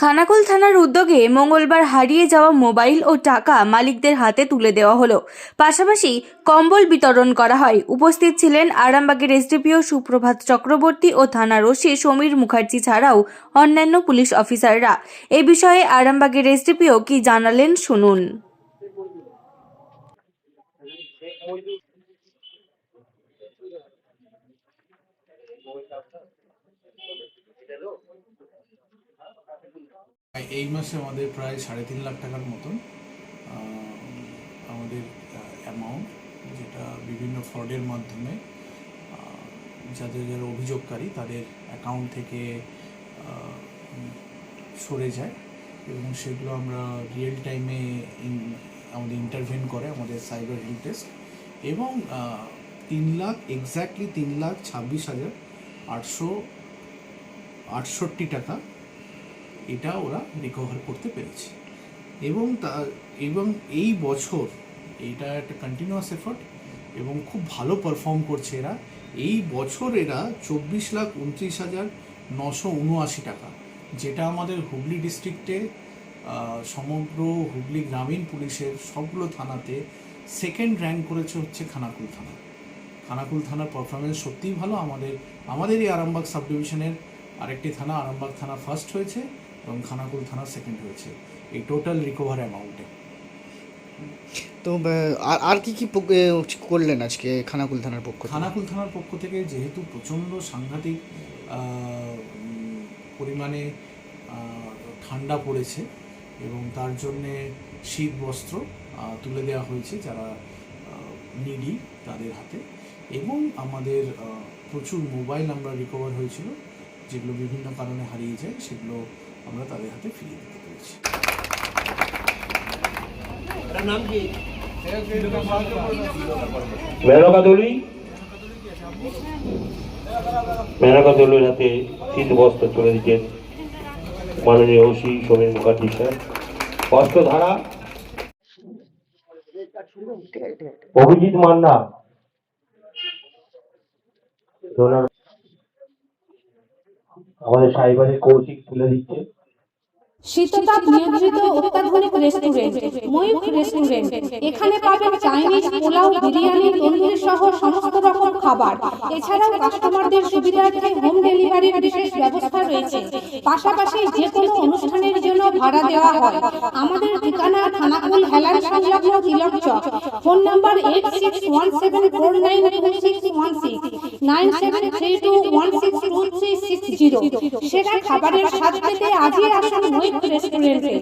খানাকুল থানার উদ্যোগে মঙ্গলবার হারিয়ে যাওয়া মোবাইল ও টাকা মালিকদের হাতে তুলে দেওয়া হলো। পাশাপাশি কম্বল বিতরণ করা হয়। উপস্থিত ছিলেন আরামবাগের এসডিপিও সুপ্রভাত চক্রবর্তী ও থানার ওসি সমীর মুখার্জি ছাড়াও অন্যান্য পুলিশ অফিসাররা। এ বিষয়ে আরামবাগের এসডিপিও কি জানালেন শুনুন। এই মাসে আমাদের প্রায় 3.5 লাখ টাকার মতন আমাদের অ্যামাউন্ট, যেটা বিভিন্ন ফ্রডের মাধ্যমে যারা অভিযোগকারী তাদের অ্যাকাউন্ট থেকে সরে যায় এবং সেগুলো আমরা রিয়েল টাইমে আমাদের ইন্টারভেন করে আমাদের সাইবার হেল্প ডেস্ক এবং 3,26,868 টাকা এটা ওরা রিকভার করতে পেরেছে। এবং এই বছর এইটা একটা কন্টিনিউয়াস এফোর্ট এবং খুব ভালো পারফর্ম করছে এরা। এই বছর এরা 24,29,979 টাকা, যেটা আমাদের হুগলি ডিস্ট্রিক্টে সমগ্র হুগলি গ্রামীণ পুলিশের সবগুলো থানাতে সেকেন্ড র্যাঙ্ক করেছে হচ্ছে খানাকুল থানা। খানাকুল থানার পারফরমেন্স সত্যিই ভালো। আমাদের এই আরামবাগ সাব ডিভিশনের আরেকটি থানা আরামবাগ থানা ফার্স্ট হয়েছে এবং খানাকুল থানা সেকেন্ড হয়েছে এই টোটাল রিকভার অ্যামাউন্টে। তো আর কি কি করলেন আজকে খানাকুল থানার পক্ষ থেকে? খানাকুল থানার পক্ষ থেকে যেহেতু প্রচণ্ড সাংঘাতিক পরিমাণে ঠান্ডা পড়েছে এবং তার জন্যে শীত বস্ত্র তুলে দেওয়া হয়েছে যারা নিডি তাদের হাতে, এবং আমাদের প্রচুর মোবাইল আমরা রিকভার হয়েছিল যেগুলো বিভিন্ন কারণে হারিয়ে যায়, সেগুলো আমরা তাদের হাতে ফিরিয়ে দিতে পেরেছি। মেনকা দলুর হাতে শীত বস্ত্র তুলে দিচ্ছেন মাননীয় ওসি সমীর মুখার্জি স্যার। বস্ত্রধারা অভিজিৎ মান্না, আমাদের সাইবারের কৌশিক তুলে দিচ্ছে। শীততাপ নিয়ন্ত্রিত অত্যাধুনিক রেস্টুরেন্ট ময়ূখ রেস্টুরেন্ট। এখানে পাবেন চাইনিজ, পোলাও, বিরিয়ানি, তন্দুরি সহ সমস্ত রকম খাবার। এছাড়াও কাস্টমারদের সুবিধার্থে হোম ডেলিভারির বিশেষ ব্যবস্থা রয়েছে। পাশাপাশি যে কোনো অনুষ্ঠানের জন্য ভাড়া দেওয়া হয়। আমাদের ঠিকানা খানাকুল হেলান সংলগ্ন তিলক চক। Phone number 8617492616 9732162360। সেরা খাবারের স্বাদ পেতে আজই আসুন ময়ূখ রেস্টুরেন্টে।